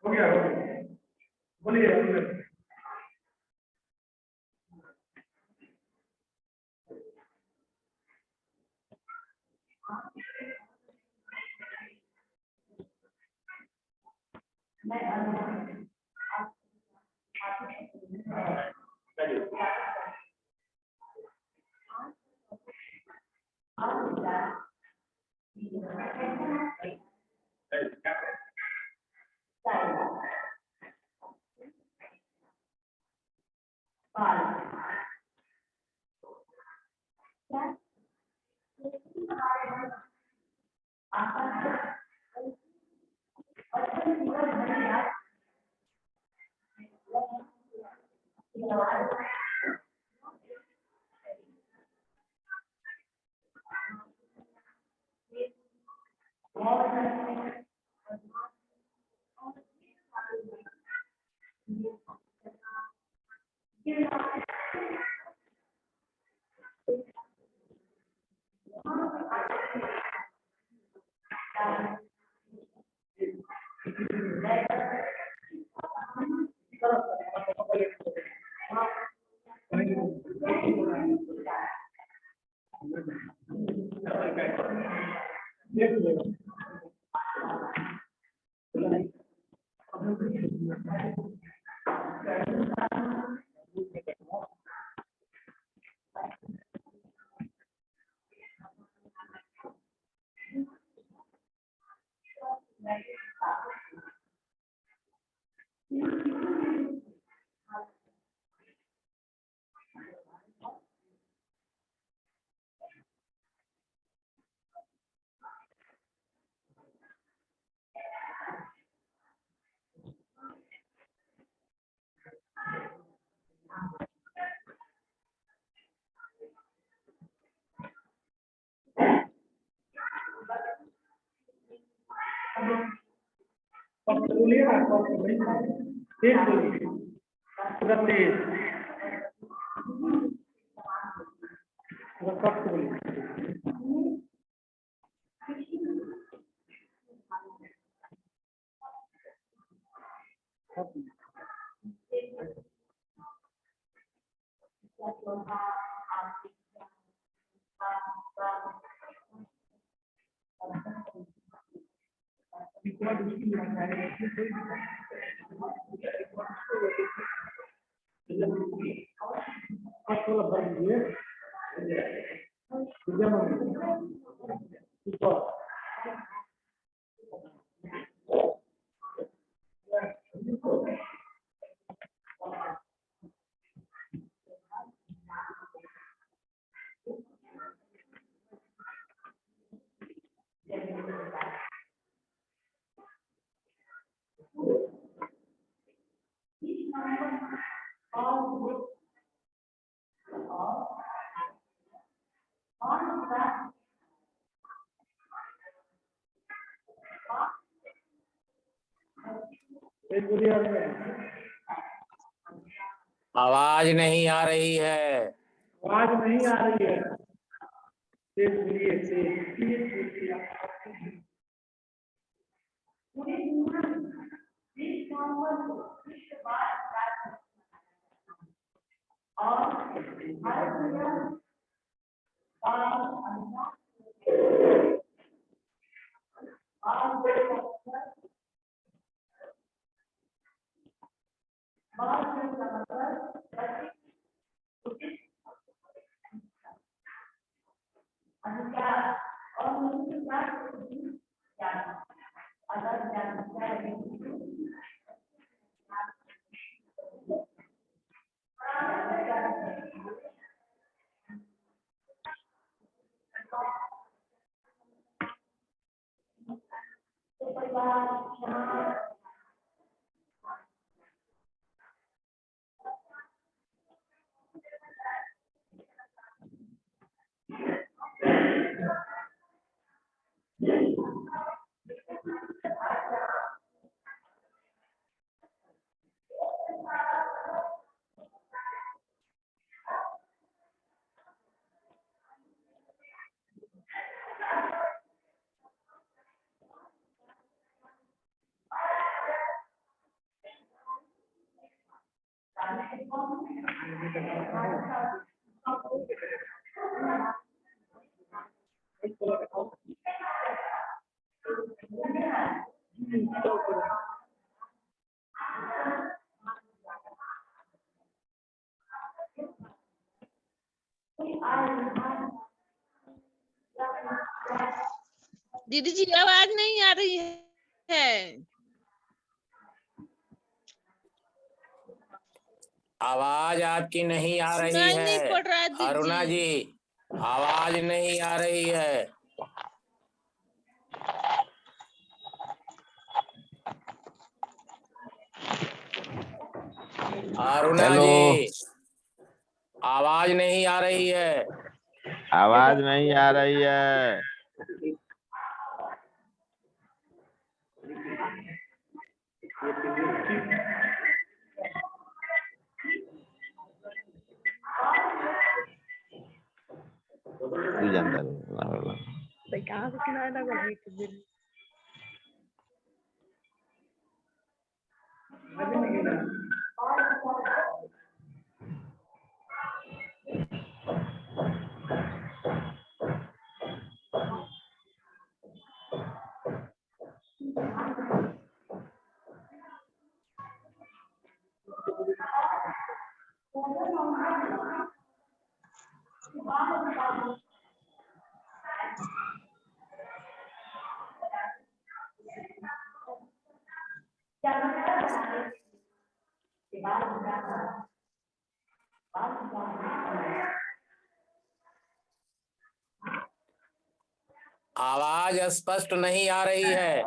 हो गया हो गया, बोलिए बोलिए। बोलिए ना, तेज बोलिए, पूरा तेज, पूरा सख्त बोलिए। आवाज नहीं आ रही है। आवाज नहीं आ रही है, तेज बोलिए, तेज बोलिए। दीदी जी आवाज नहीं आ रही है। आवाज आपकी नहीं आ रही सुनाई नहीं है पड़ रहा है अरुणा दीदी। जी, आवाज नहीं आ रही है। अरुणा हेलो, जी, आवाज नहीं आ रही है। आवाज नहीं आ रही है। तू जानता नहीं। कहाँ से सुनाया था आवाज स्पष्ट नहीं आ रही है।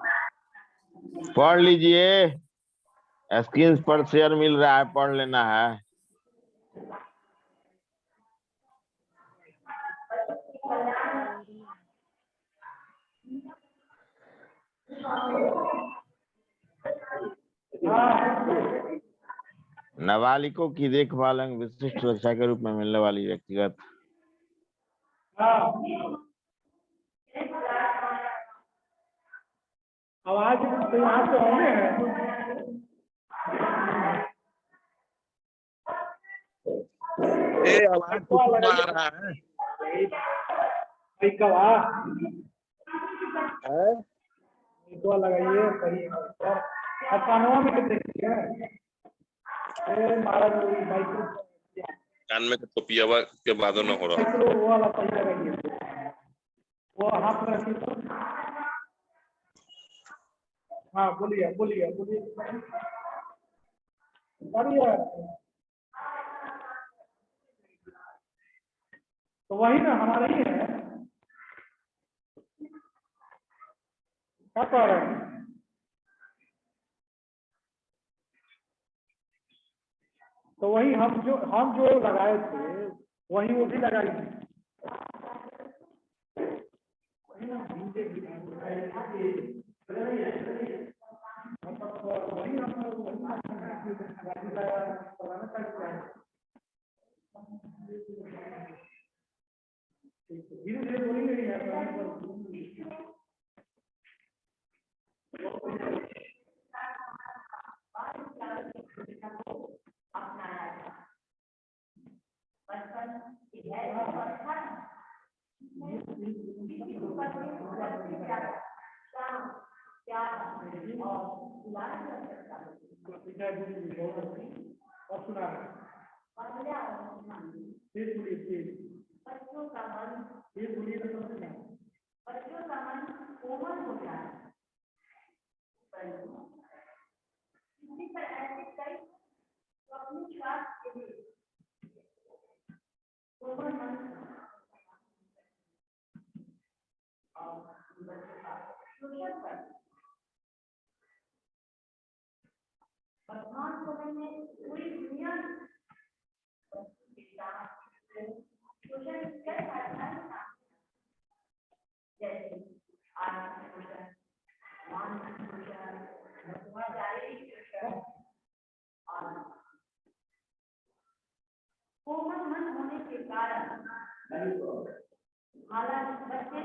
पढ़ लीजिए, स्क्रीन पर शेयर मिल रहा है, पढ़ लेना है। नाबालिगों की देखभाल एवं विशिष्ट सुरक्षा के रूप में मिलने वाली व्यक्तिगत आवाज तो यहाँ से होने है। आवाज तो आ रहा है। लगाइए सही कानवा में देखिए कान में टोपियावा के बाद न हो रहा। वो वाला सही लगाइए, वो हाथ में रखिए। हाँ बोलिए बोलिए बोलिए बढ़िया। तो वही ना हमारा ही है। क्या कह रहे हैं? तो वही हम जो लगाए थे वही वो भी लगाएंगे। धीरे धीरे बोलेंगे और सुना बच्चों का मन कोमल होता है, इसी पर ऐसे कई तो अपनी स्वास्थ्य के लिए कोमल मन वर्तमान समय में पूरी दुनिया शोषण कई घटनाएं जैसे आर्थिक शोषण, मानसिक शोषण, शारीरिक शोषण और कोमल मन होने के कारण हालांकि बच्चे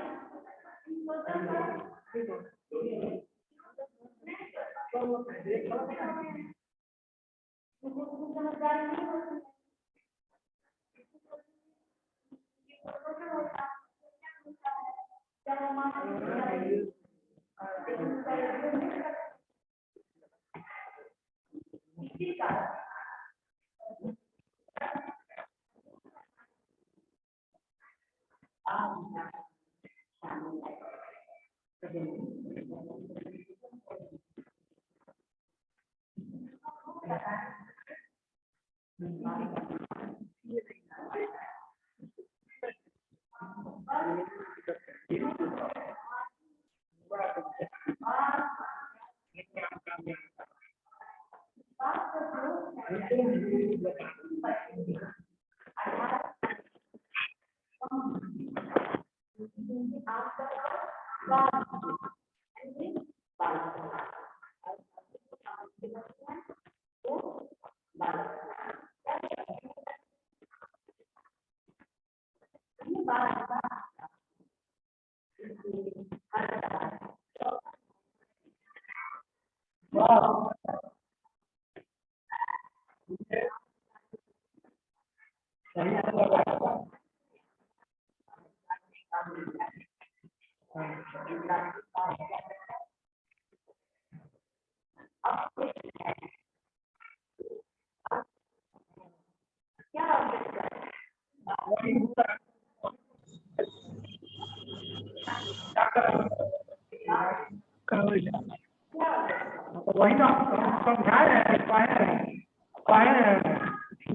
वही तो हम समझा रहे हैं, पढ़ रहे हैं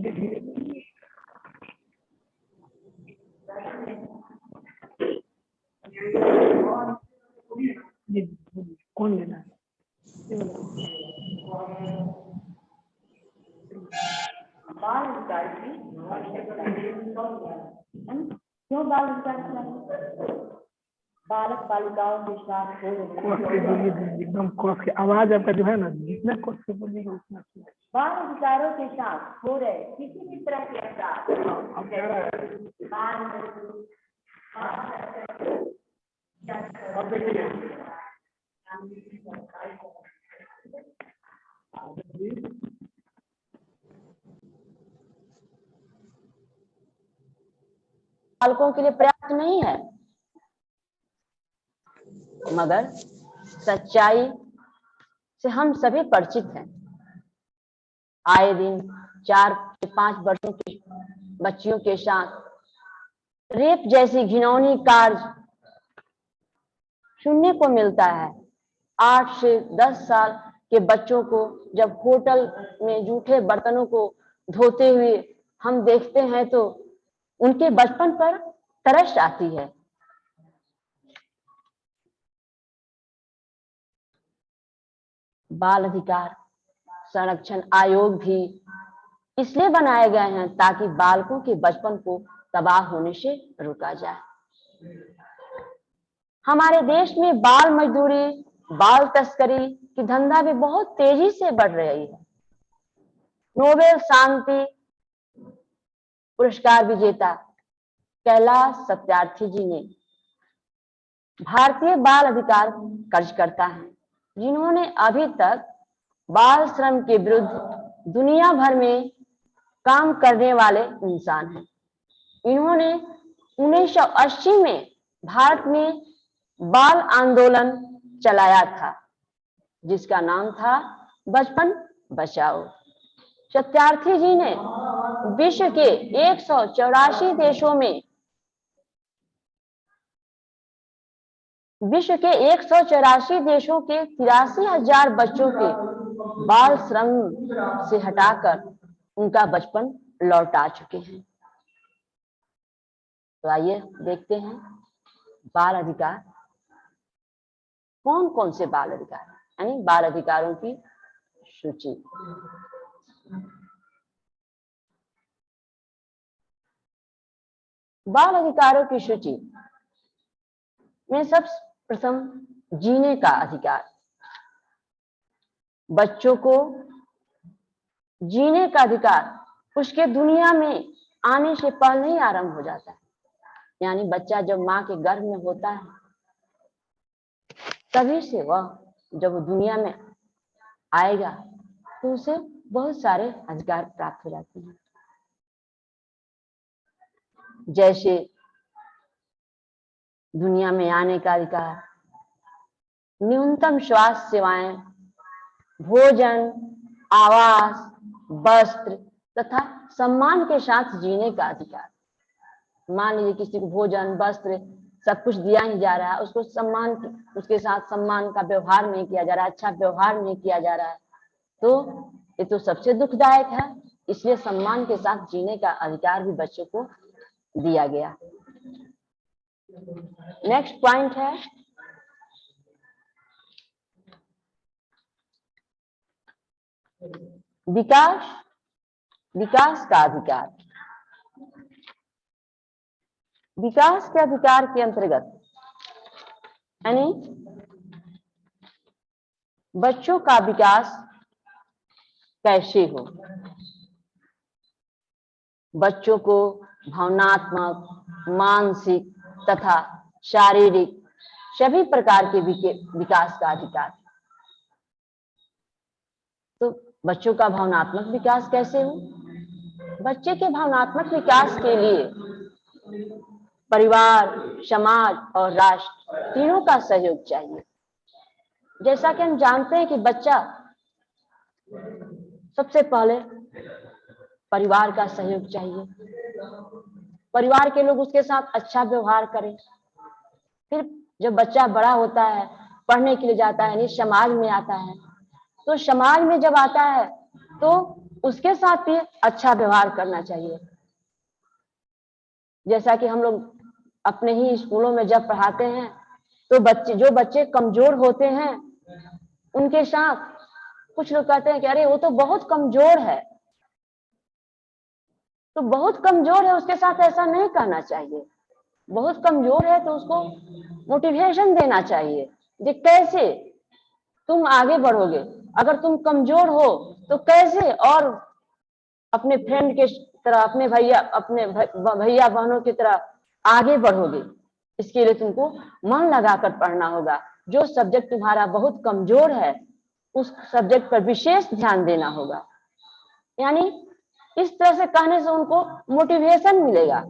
धीरे धीरे। कौन लेना है? बाल अधिकार की क्यों बाल अधिकार बालक बालिकाओं के साथ कस के बोलिए, एकदम कस के। आवाज आपका जो है ना, जितना कस के बोलिएगा उतना अच्छा। बाल अधिकारों के साथ हो रहे किसी भी तरह के अपराध अब कह रहा है, अब देखिए बालकों के लिए पर्याप्त नहीं है, मगर सच्चाई से हम सभी परिचित हैं। आए दिन 4 से 5 वर्षों की बच्चियों के साथ रेप जैसी घिनौनी कार्य सुनने को मिलता है। 8 से 10 साल के बच्चों को जब होटल में जूठे बर्तनों को धोते हुए हम देखते हैं तो उनके बचपन पर तरस आती है। बाल अधिकार संरक्षण आयोग भी इसलिए बनाए गए हैं ताकि बालकों के बचपन को तबाह होने से रोका जाए। हमारे देश में बाल मजदूरी, बाल तस्करी की धंधा भी बहुत तेजी से बढ़ रही है। नोबेल शांति पुरस्कार विजेता कैलाश सत्यार्थी जी ने भारतीय बाल अधिकार कार्यकर्ता हैं, जिन्होंने अभी तक बाल श्रम के विरुद्ध दुनिया भर में काम करने वाले इंसान हैं। इन्होंने 1980 में भारत में बाल आंदोलन चलाया था, जिसका नाम था बचपन बचाओ। सत्यार्थी जी ने विश्व के 184 देशों में विश्व के 184 देशों के 83,000 बच्चों के बाल श्रम से हटाकर उनका बचपन लौटा चुके हैं। तो आइए देखते हैं बाल अधिकार, कौन कौन से बाल अधिकार, यानी बाल अधिकारों की सूची। बाल अधिकारों की सूची में सर्वप्रथम जीने का अधिकार। बच्चों को जीने का अधिकार उसके दुनिया में आने से पहले ही आरंभ हो जाता है। यानी बच्चा जब माँ के गर्भ में होता है तभी से वह जब दुनिया में आएगा तो उसे बहुत सारे अधिकार प्राप्त हो जाते हैं, जैसे दुनिया में आने का अधिकार, न्यूनतम स्वास्थ्य सेवाएं, भोजन, आवास, वस्त्र तथा सम्मान के साथ जीने का अधिकार। मान लीजिए किसी को भोजन, वस्त्र सब कुछ दिया ही जा रहा है, उसको सम्मान, उसके साथ सम्मान का व्यवहार नहीं किया जा रहा है, अच्छा व्यवहार नहीं किया जा रहा है, तो ये तो सबसे दुखदायक है। इसलिए सम्मान के साथ जीने का अधिकार भी बच्चों को दिया गया। नेक्स्ट पॉइंट है विकास का अधिकार। विकास के अधिकार के अंतर्गत यानी बच्चों का विकास कैसे हो, बच्चों को भावनात्मक, मानसिक तथा शारीरिक सभी प्रकार के विकास का अधिकार। तो बच्चों का भावनात्मक विकास कैसे हो? बच्चे के भावनात्मक विकास के लिए परिवार, समाज और राष्ट्र तीनों का सहयोग चाहिए। जैसा कि हम जानते हैं कि बच्चा सबसे पहले परिवार का सहयोग चाहिए, परिवार के लोग उसके साथ अच्छा व्यवहार करें। फिर जब बच्चा बड़ा होता है, पढ़ने के लिए जाता है, यानी समाज में आता है, तो समाज में जब आता है तो उसके साथ भी अच्छा व्यवहार करना चाहिए। जैसा कि हम लोग अपने ही स्कूलों में जब पढ़ाते हैं तो जो बच्चे कमजोर होते हैं उनके साथ कुछ लोग कहते हैं कि अरे वो तो बहुत कमजोर है, तो बहुत कमजोर है उसके साथ ऐसा नहीं करना चाहिए। बहुत कमजोर है तो उसको मोटिवेशन देना चाहिए कि कैसे तुम आगे बढ़ोगे। अगर तुम कमजोर हो तो कैसे और अपने फ्रेंड के तरह, अपने भैया बहनों की तरह आगे बढ़ोगे। इसके लिए तुमको मन लगाकर पढ़ना होगा। जो सब्जेक्ट तुम्हारा बहुत कमजोर है उस सब्जेक्ट पर विशेष ध्यान देना होगा। यानी इस तरह से कहने से उनको मोटिवेशन मिलेगा,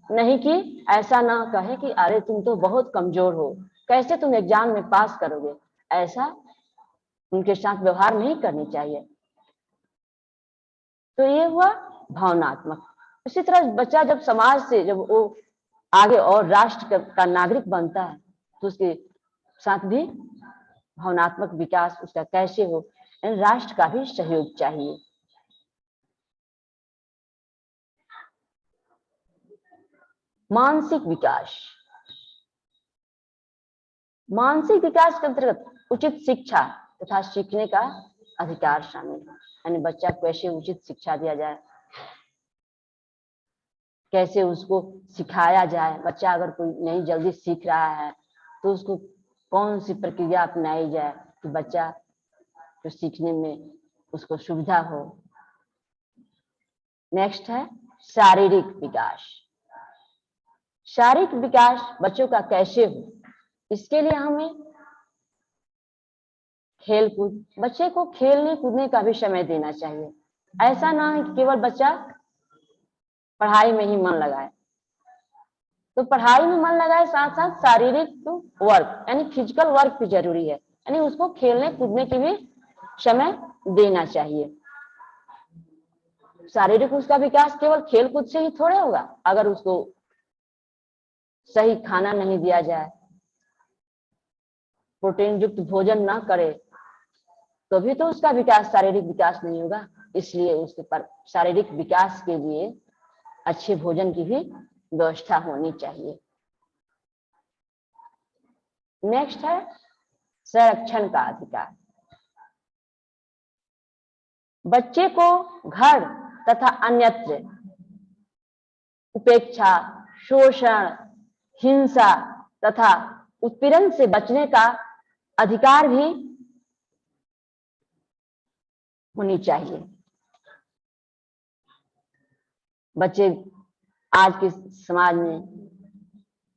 नहीं कि ऐसा ना कहे कि अरे तुम तो बहुत कमजोर हो, कैसे तुम एग्जाम में पास करोगे। ऐसा उनके साथ व्यवहार नहीं करनी चाहिए। तो ये हुआ भावनात्मक। इसी तरह बच्चा जब समाज से जब वो आगे और राष्ट्र का नागरिक बनता है तो उसके साथ भी भावनात्मक विकास उसका कैसे हो, राष्ट्र का भी सहयोग चाहिए। मानसिक विकास। मानसिक विकास के अंतर्गत उचित शिक्षा तथा सीखने का अधिकार शामिल है। यानी बच्चा को कैसे उचित शिक्षा दिया जाए, कैसे उसको सिखाया जाए। बच्चा अगर कोई नहीं जल्दी सीख रहा है तो उसको कौन सी प्रक्रिया अपनाई जाए कि बच्चा तो सीखने में उसको सुविधा हो। नेक्स्ट है शारीरिक विकास। शारीरिक विकास बच्चों का कैसे हो, इसके लिए हमें खेल कूद, बच्चे को खेलने कूदने का भी समय देना चाहिए। ऐसा ना है कि केवल बच्चा पढ़ाई में ही मन लगाए, तो पढ़ाई में मन लगाए साथ साथ शारीरिक वर्क यानी फिजिकल वर्क भी जरूरी है। यानी उसको खेलने कूदने की भी समय देना चाहिए। शारीरिक उसका विकास केवल खेल कूद से ही थोड़े होगा। अगर उसको सही खाना नहीं दिया जाए, प्रोटीन युक्त भोजन ना करे तो भी तो उसका विकास, शारीरिक विकास नहीं होगा। इसलिए उसके पर शारीरिक विकास के लिए अच्छे भोजन की भी व्यवस्था होनी चाहिए। नेक्स्ट है संरक्षण का अधिकार। बच्चे को घर तथा अन्यत्र उपेक्षा, शोषण, हिंसा तथा उत्पीड़न से बचने का अधिकार भी होनी चाहिए। बच्चे आज के समाज में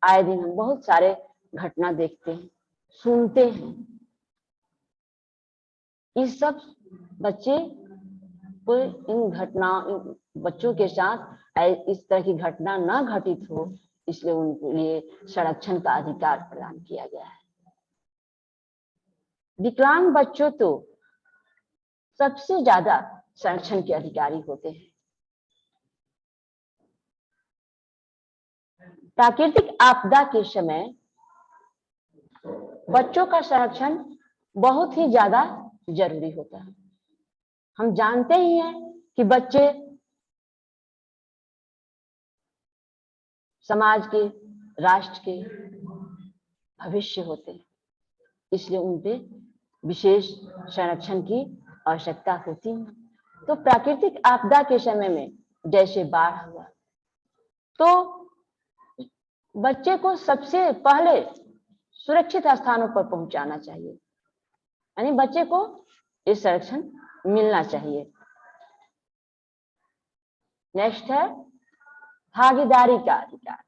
आए दिन हम बहुत सारे घटना देखते हैं, सुनते हैं। इस सब बच्चे कोई इन घटनाओं, इन बच्चों के साथ इस तरह की घटना न घटित हो, इसलिए उनके लिए संरक्षण का अधिकार प्रदान किया गया है। विकलांग बच्चों तो सबसे ज्यादा संरक्षण के अधिकारी होते हैं। प्राकृतिक आपदा के समय बच्चों का संरक्षण बहुत ही ज्यादा जरूरी होता है। हम जानते ही हैं कि बच्चे समाज के, राष्ट्र के भविष्य होते हैं, इसलिए उन पे विशेष संरक्षण की आवश्यकता होती है। तो प्राकृतिक आपदा के समय में जैसे बाढ़ हुआ, तो बच्चे को सबसे पहले सुरक्षित स्थानों पर पहुंचाना चाहिए, यानी बच्चे को ये संरक्षण मिलना चाहिए। नेक्स्ट है भागीदारी का अधिकार।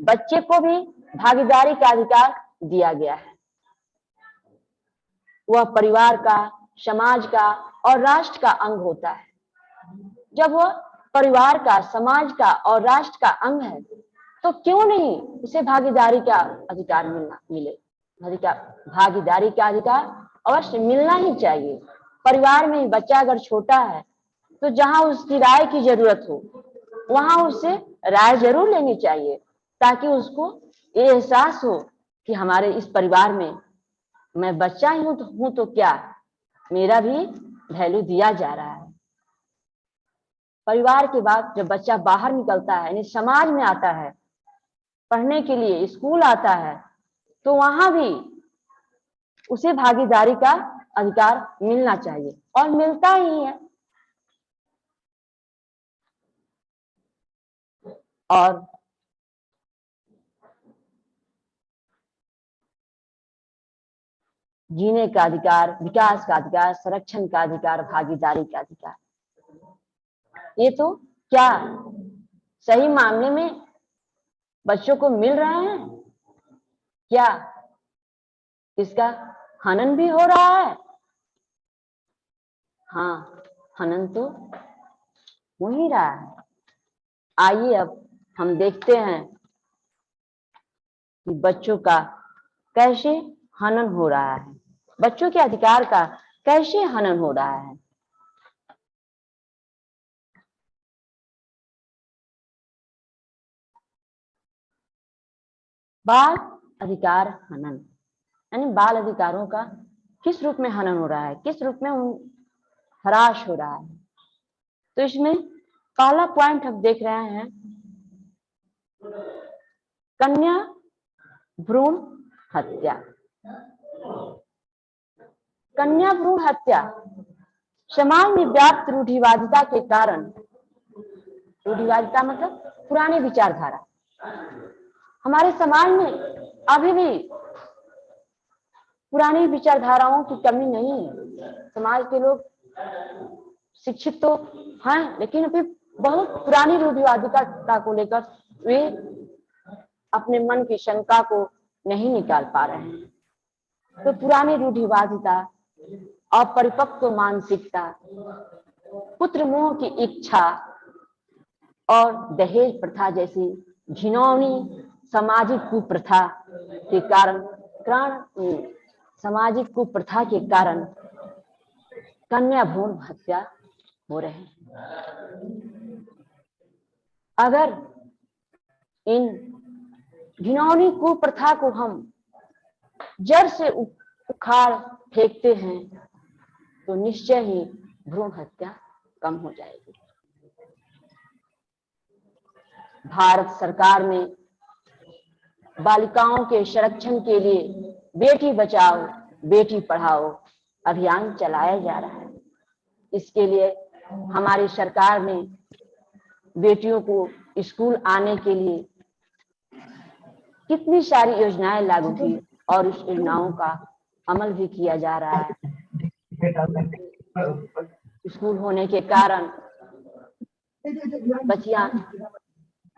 बच्चे को भी भागीदारी का अधिकार दिया गया है। वह परिवार का, समाज का और राष्ट्र का अंग होता है। जब वह परिवार का, समाज का और राष्ट्र का अंग है, तो क्यों नहीं उसे भागीदारी का अधिकार मिले। भागीदारी का अधिकार अवश्य मिलना ही चाहिए। परिवार में बच्चा अगर छोटा है तो जहां उसकी राय की जरूरत हो वहां उससे राय जरूर लेनी चाहिए, ताकि उसको ये एहसास हो कि हमारे इस परिवार में मैं बच्चा ही हूं तो क्या मेरा भी वैल्यू दिया जा रहा है। परिवार के बाद जब बच्चा बाहर निकलता है, यानी समाज में आता है, पढ़ने के लिए स्कूल आता है, तो वहां भी उसे भागीदारी का अधिकार मिलना चाहिए और मिलता ही है। और जीने का अधिकार, विकास का अधिकार, संरक्षण का अधिकार, भागीदारी का अधिकार, ये तो क्या सही मामले में बच्चों को मिल रहे हैं? क्या इसका हनन भी हो रहा है? हाँ, हनन तो हो ही रहा है। आइए अब हम देखते हैं कि बच्चों का कैसे हनन हो रहा है, बच्चों के अधिकार का कैसे हनन हो रहा है। बाल अधिकार हनन, यानी बाल अधिकारों का किस रूप में हनन हो रहा है, किस रूप में हराश हो रहा है। तो इसमें पहला पॉइंट हम देख रहे हैं, कन्या भ्रूण हत्या। कन्या भ्रूण हत्या समाज में व्याप्त रूढ़िवादिता के कारण, रूढ़िवादिता मतलब पुरानी विचारधारा, हमारे समाज में अभी भी पुरानी विचारधाराओं की कमी नहीं है। समाज के लोग शिक्षित तो हैं, लेकिन अभी बहुत पुरानी रूढ़िवादिता को लेकर वे अपने मन की शंका को नहीं निकाल पा रहे हैं। तो पुरानी रूढ़िवादिता, अपरिपक्व मानसिकता, पुत्र मोह की इच्छा और दहेज प्रथा जैसी घिनौनी सामाजिक कुप्रथा के कारण कन्या भ्रूण हत्या हो रहे हैं। अगर इन घिनौनी कुप्रथा को हम जड़ से उखाड़ फेंकते हैं तो निश्चय ही भ्रूण हत्या कम हो जाएगी। भारत सरकार ने बालिकाओं के संरक्षण के लिए बेटी बचाओ बेटी पढ़ाओ अभियान चलाया जा रहा है। इसके लिए हमारी सरकार ने बेटियों को स्कूल आने के लिए कितनी सारी योजनाएं लागू की और उस योजनाओं का अमल भी किया जा रहा है। स्कूल होने के कारण बच्चियां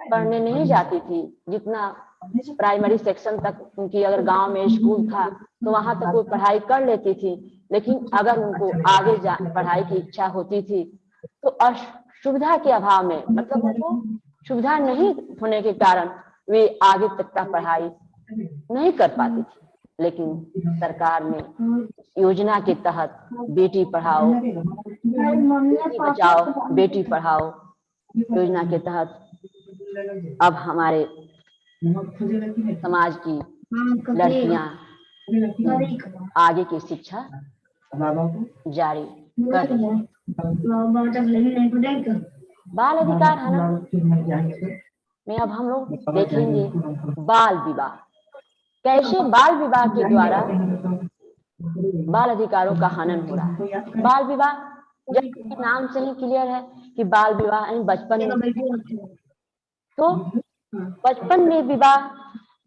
पढ़ने नहीं जाती थी, जितना प्राइमरी सेक्शन तक उनकी अगर गांव में स्कूल था तो वहां तक वो पढ़ाई कर लेती थी, लेकिन अगर उनको आगे पढ़ाई की इच्छा होती थी तो सुविधा के अभाव में, मतलब उनको सुविधा नहीं होने के कारण वे आगे तक का पढ़ाई नहीं कर पाती थी। लेकिन सरकार ने योजना के तहत बेटी पढ़ाओ बेटी बचाओ बेटी पढ़ाओ योजना के तहत अब हमारे समाज की लड़कियां आगे की शिक्षा जारी कर रही हैं। बाल अधिकार हनन में अब हम लोग देखेंगे बाल विवाह, कैसे बाल विवाह के द्वारा बाल अधिकारों का हनन हो रहा है। बाल विवाह जब नाम से ही क्लियर है कि बाल विवाह बचपन में, तो बचपन में विवाह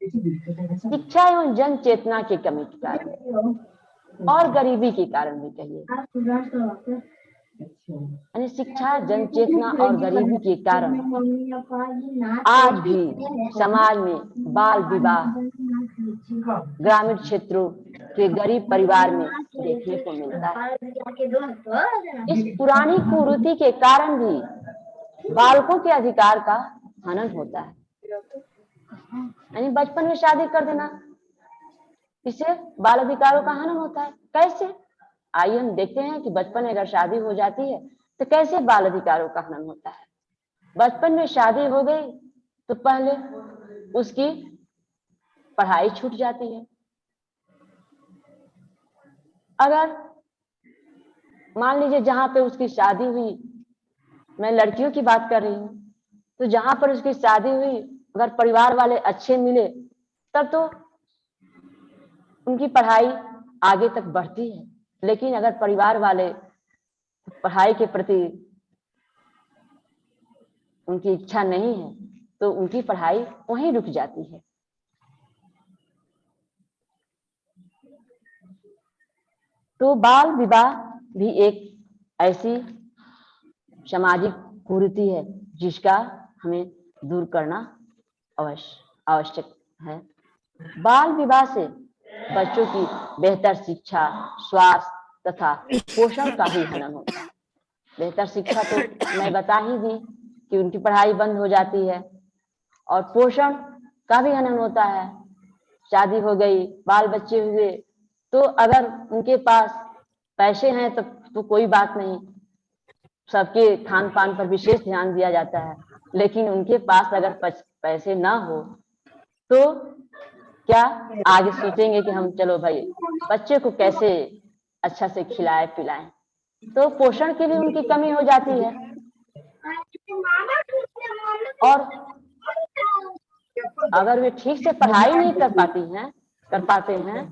शिक्षा एवं जन चेतना की कमी के कारण और गरीबी के कारण भी कहिए, यानी शिक्षा जन चेतना और गरीबी के कारण आज भी समाज में बाल विवाह ग्रामीण क्षेत्रों के गरीब परिवार में देखने को मिलता है। इस पुरानी कुरीति के कारण भी बालकों के अधिकार का हनन होता है, यानी बचपन में शादी कर देना, इससे बाल अधिकारों का हनन होता है। कैसे? आइए हम देखते हैं कि बचपन में अगर शादी हो जाती है तो कैसे बाल अधिकारों का हनन होता है। बचपन में शादी हो गई तो पहले उसकी पढ़ाई छूट जाती है। अगर मान लीजिए जहां पे उसकी शादी हुई, मैं लड़कियों की बात कर रही हूँ, तो जहां पर उसकी शादी हुई अगर परिवार वाले अच्छे मिले तब तो उनकी पढ़ाई आगे तक बढ़ती है। लेकिन अगर परिवार वाले पढ़ाई के प्रति उनकी इच्छा नहीं है तो उनकी पढ़ाई वहीं रुक जाती है। तो बाल विवाह भी एक ऐसी सामाजिक कुरीति है जिसका हमें दूर करना आवश्यक है। बाल विवाह से बच्चों की बेहतर शिक्षा, स्वास्थ्य तथा पोषण का भी हनन होता है। बेहतर शिक्षा तो मैं बता ही दी कि उनकी पढ़ाई बंद हो जाती है, और पोषण का भी हनन होता है। शादी हो गई, बाल बच्चे हुए, तो अगर उनके पास पैसे हैं तो कोई बात नहीं, सबके खान पान पर विशेष ध्यान दिया जाता है। लेकिन उनके पास अगर पैसे ना हो तो क्या आगे सोचेंगे कि हम चलो भाई बच्चे को कैसे अच्छा से खिलाए पिलाएं, तो पोषण की भी उनकी कमी हो जाती है। और अगर वे ठीक से पढ़ाई नहीं कर पाते हैं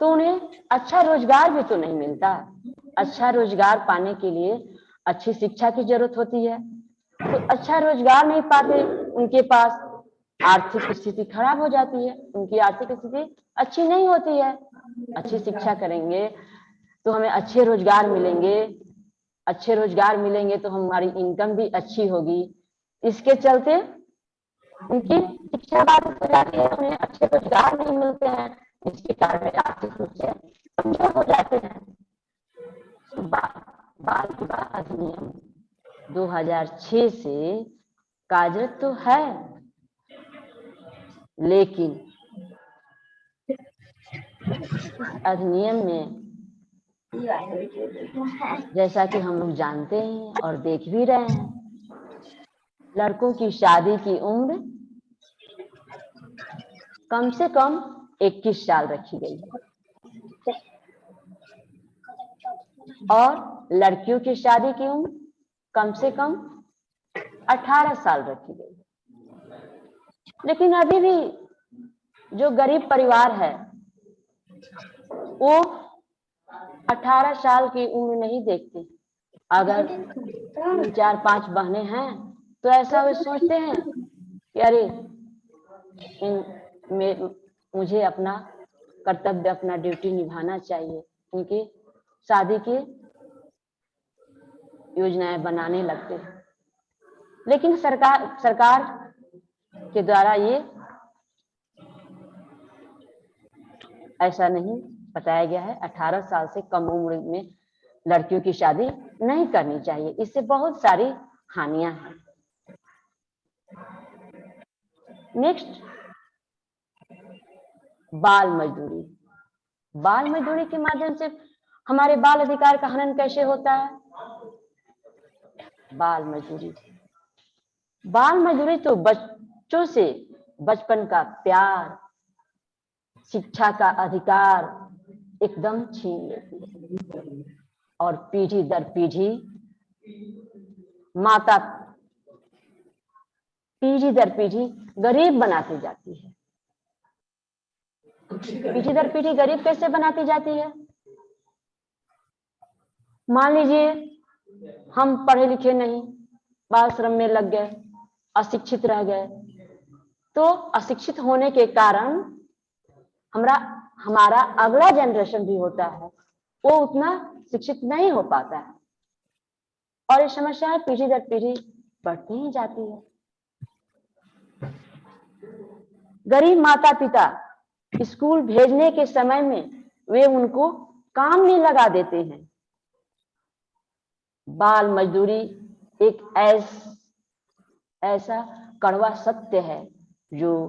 तो उन्हें अच्छा रोजगार भी तो नहीं मिलता। अच्छा रोजगार पाने के लिए अच्छी शिक्षा की जरूरत होती है, तो अच्छा रोजगार नहीं पाते, उनके पास आर्थिक स्थिति खराब हो जाती है, उनकी आर्थिक स्थिति अच्छी नहीं होती है। अच्छी शिक्षा करेंगे तो हमें अच्छे रोजगार मिलेंगे तो हमारी इनकम भी अच्छी होगी। इसके चलते उनकी शिक्षा बाधित हो जाती है, उन्हें अच्छे रोजगार नहीं मिलते हैं, इसके कारण आर्थिक रूप से कमजोर हो जाते हैं। बाल विवाह अधिनियम 2006 से कार्यरत तो है, लेकिन अधिनियम में जैसा कि हम लोग जानते हैं और देख भी रहे हैं, लड़कों की शादी की उम्र कम से कम 21 साल रखी गई है और लड़कियों की शादी की उम्र कम से कम 18 साल रखी गई है। लेकिन अभी भी जो गरीब परिवार है वो 18 साल की उम्र नहीं देखते। अगर 4-5 बहनें हैं तो ऐसा वे सोचते हैं कि अरे मुझे अपना कर्तव्य, अपना ड्यूटी निभाना चाहिए, उनकी शादी की योजनाएं बनाने लगते हैं। लेकिन सरकार के द्वारा ये ऐसा नहीं बताया गया है 18 साल से कम उम्र में लड़कियों की शादी नहीं करनी चाहिए, इससे बहुत सारी हानियां हैं। नेक्स्ट, बाल मजदूरी। बाल मजदूरी के माध्यम से हमारे बाल अधिकार का हनन कैसे होता है? बाल मजदूरी तो बच्चों से बचपन का प्यार, शिक्षा का अधिकार एकदम छीन लेती है और पीढ़ी दर पीढ़ी गरीब बनाती जाती है। पीढ़ी दर पीढ़ी गरीब कैसे बनाती जाती है? मान लीजिए हम पढ़े लिखे नहीं, बाल श्रम में लग गए, अशिक्षित रह गए, तो अशिक्षित होने के कारण हमारा अगला जनरेशन भी होता है, वो उतना शिक्षित नहीं हो पाता है और ये समस्या पीढ़ी दर पीढ़ी बढ़ती ही जाती है। गरीब माता पिता स्कूल भेजने के समय में वे उनको काम में लगा देते हैं। बाल मजदूरी एक ऐसा कड़वा सत्य है जो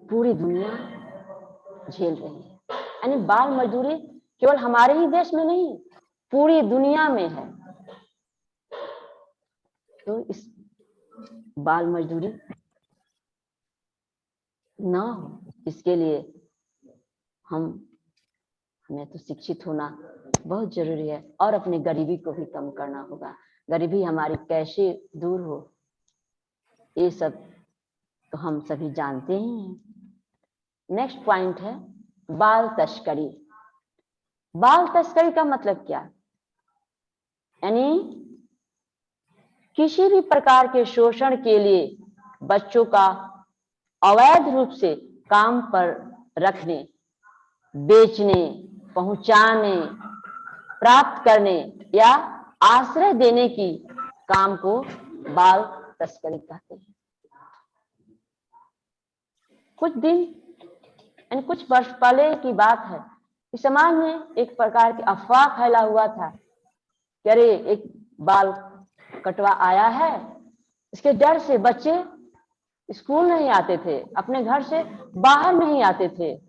पूरी दुनिया झेल रही है। यानी बाल मजदूरी केवल हमारे ही देश में नहीं, पूरी दुनिया में है। तो इस बाल मजदूरी ना हो, इसके लिए हमें तो शिक्षित होना बहुत जरूरी है और अपनी गरीबी को भी कम करना होगा। गरीबी हमारी कैसे दूर हो, ये सब तो हम सभी जानते ही हैं। नेक्स्ट पॉइंट है बाल तस्करी। बाल तस्करी का मतलब क्या? यानी किसी भी प्रकार के शोषण के लिए बच्चों का अवैध रूप से काम पर रखने, बेचने, पहुंचाने, प्राप्त करने या आश्रय देने की काम को बाल तस्करी कहते हैं। कुछ वर्ष पहले की बात है, इस समाज में एक प्रकार की अफवाह फैला हुआ था कि अरे एक बाल कटवा आया है, इसके डर से बच्चे स्कूल नहीं आते थे, अपने घर से बाहर नहीं आते थे।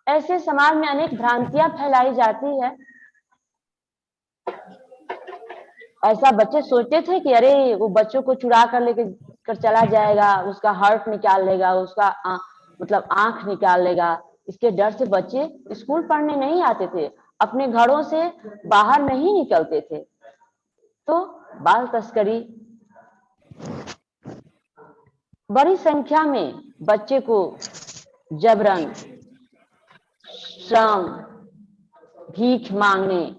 ऐसे समाज में अनेक भ्रांतियां फैलाई जाती है। ऐसा बच्चे सोचते थे कि अरे वो बच्चों को चुरा कर लेके कर चला जाएगा, उसका हार्ट निकाल लेगा, उसका मतलब आंख निकाल लेगा। इसके डर से बच्चे स्कूल पढ़ने नहीं आते थे, अपने घरों से बाहर नहीं निकलते थे। तो बाल तस्करी बड़ी संख्या में बच्चे को जबरन श्रम, भीख मांगने,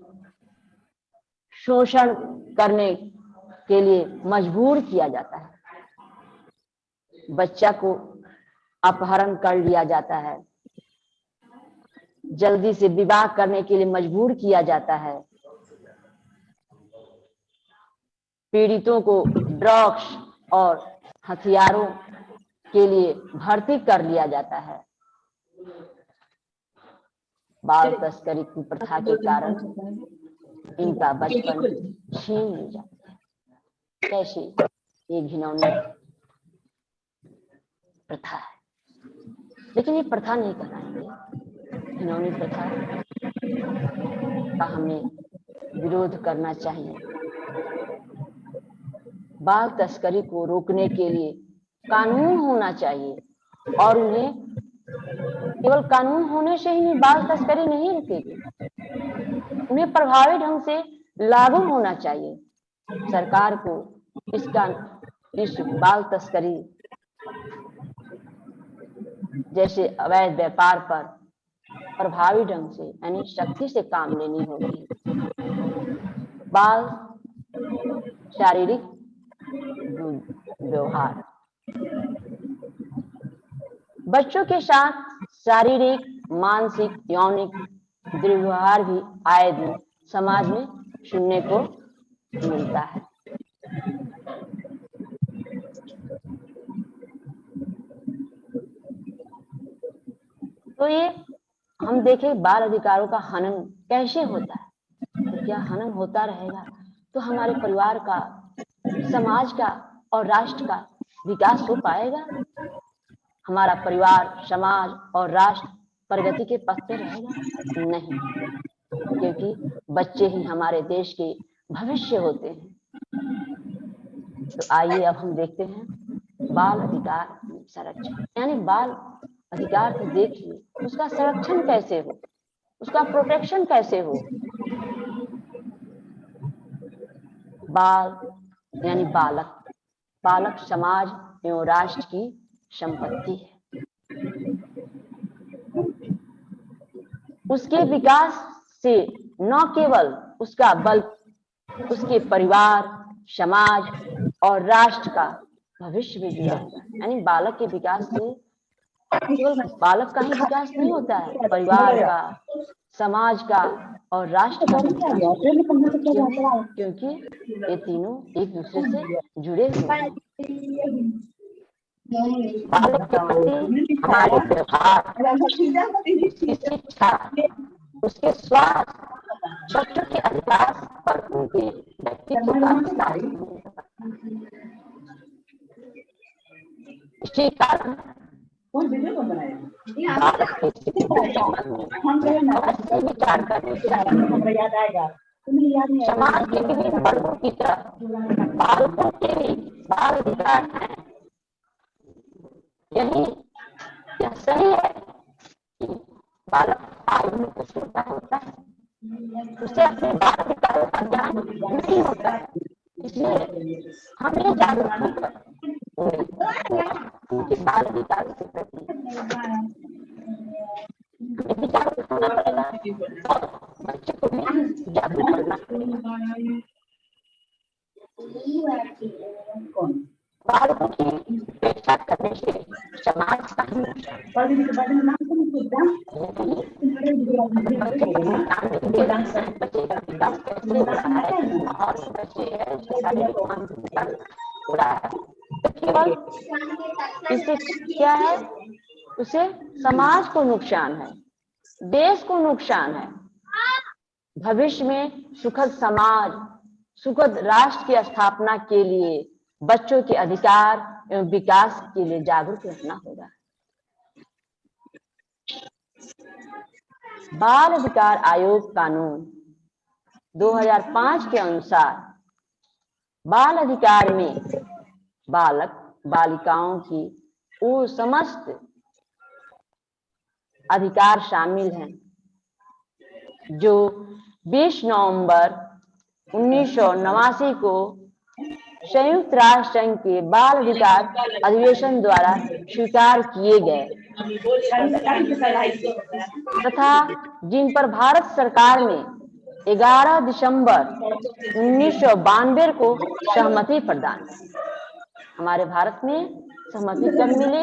शोषण करने के लिए मजबूर किया जाता है। बच्चा को अपहरण कर लिया जाता है, जल्दी से विवाह करने के लिए मजबूर किया जाता है, पीड़ितों को ड्रग्स और हथियारों के लिए भर्ती कर लिया जाता है। बाल तस्करी की प्रथा के कारण इनका बचपन छीन लिया जाता है। कैसे? ये घिनौनी प्रथा है, लेकिन ये प्रथा नहीं कहलाएंगे। घिनौनी प्रथा का हमें विरोध करना चाहिए। बाल तस्करी को रोकने के लिए कानून होना चाहिए और उन्हें केवल कानून होने से ही बाल तस्करी नहीं रुकेगी, उन्हें प्रभावी ढंग से लागू होना चाहिए। सरकार को इस बाल तस्करी जैसे अवैध व्यापार पर प्रभावी ढंग से यानी शक्ति से काम लेनी होगी। बाल शारीरिक व्यवहार, बच्चों के साथ शारीरिक, मानसिक, यौनिक दुर्व्यवहार भी आए दिन समाज में सुनने को मिलता है। तो ये हम देखें बाल अधिकारों का हनन कैसे होता है, तो क्या हनन होता रहेगा तो हमारे परिवार का, समाज का और राष्ट्र का विकास हो पाएगा? हमारा परिवार, समाज और राष्ट्र प्रगति के पथ पर रहेगा? नहीं, क्योंकि बच्चे ही हमारे देश के भविष्य होते हैं। तो आइए अब हम देखते हैं बाल अधिकार संरक्षण, यानी बाल अधिकार को देखिए, उसका संरक्षण कैसे हो, उसका प्रोटेक्शन कैसे हो। बाल यानी बालक, बालक समाज एवं राष्ट्र की संपत्ति है। उसके विकास से न केवल उसका बल उसके परिवार, समाज और राष्ट्र का भविष्य भी जुड़ा होता है। यानी बालक के विकास से केवल बालक का ही विकास नहीं होता है, परिवार का, समाज का और राष्ट्र का विकास। क्योंकि ये तीनों एक दूसरे से जुड़े हुए हैं। बालक के प्रति हमारे व्यवहार, उसकी शिक्षा, उसके स्वास्थ्य, बच्चों के अधिकार पर उनके व्यक्तित्व का विकास। इसी कारण बालक की स्थिति अवश्य विचार करने चाहिए। समाज के विभिन्न वर्गों की तरह बालकों के भी बाल अधिकार हैं। यह सही है कि बालक आयु में कुछ छोटा होता है, उसे अपने बाल अधिकारों का ज्ञान नहीं होता है, इसलिए हमें जागरूक होकर उनके बाल अधिकारों के प्रति जागरूक होना पड़ेगा और बच्चे को भी जागरूक करना पड़ेगा। बालकों की उपेक्षा करने से समाज का केवल इससे क्या है, उसे समाज को नुकसान है, देश को नुकसान है। भविष्य में सुखद समाज, सुखद राष्ट्र की स्थापना के लिए बच्चों के अधिकार एवं विकास के लिए जागरूक रहना होगा। बाल अधिकार आयोग कानून 2005 के अनुसार बाल अधिकार में बालक बालिकाओं की वो समस्त अधिकार शामिल हैं जो 20 नवंबर 1989 को संयुक्त राष्ट्र संघ के बाल अधिकार अधिवेशन द्वारा स्वीकार किए गए तथा जिन पर भारत सरकार ने 11 दिसंबर 1992 को सहमति प्रदान की। हमारे भारत में सहमति कब मिले?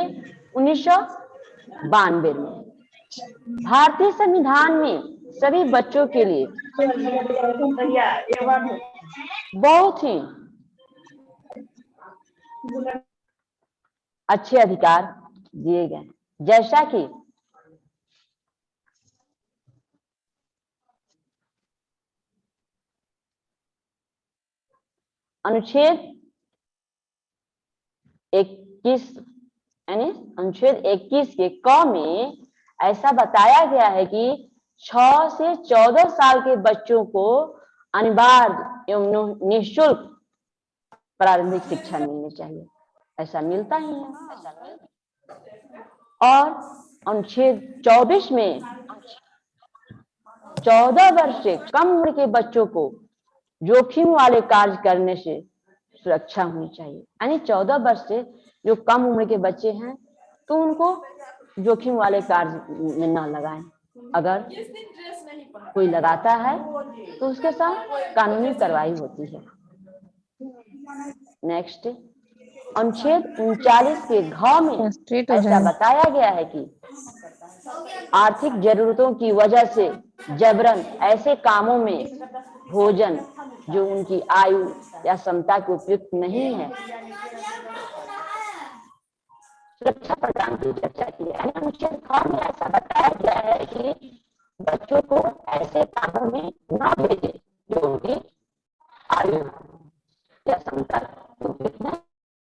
1992 में। भारतीय संविधान में सभी बच्चों के लिए बहुत ही अच्छे अधिकार दिए गए, जैसा कि अनुच्छेद 21 यानी अनुच्छेद 21 के क में ऐसा बताया गया है कि 6 से 14 साल के बच्चों को अनिवार्य एवं निःशुल्क प्रारंभिक शिक्षा मिलनी चाहिए। ऐसा मिलता ही है। और अनुच्छेद 24 में 14 वर्ष से कम उम्र के बच्चों को जोखिम वाले कार्य करने से सुरक्षा होनी चाहिए। यानी 14 वर्ष से जो कम उम्र के बच्चे हैं तो उनको जोखिम वाले कार्य में न लगाएं। अगर कोई लगाता है तो उसके साथ कानूनी कार्रवाई होती है। नेक्स्ट, अनुच्छेद 39 के घ में ऐसा बताया गया है कि आर्थिक जरूरतों की वजह से जबरन ऐसे कामों में भोजन जो उनकी आयु या क्षमता के उपयुक्त नहीं है, सुरक्षा प्रोग्राम की चर्चा की है। अनुच्छेद 6 में ऐसा बताया गया है कि बच्चों को ऐसे कामों में न भेजे जो उनकी आयु या क्षमता योग्य है।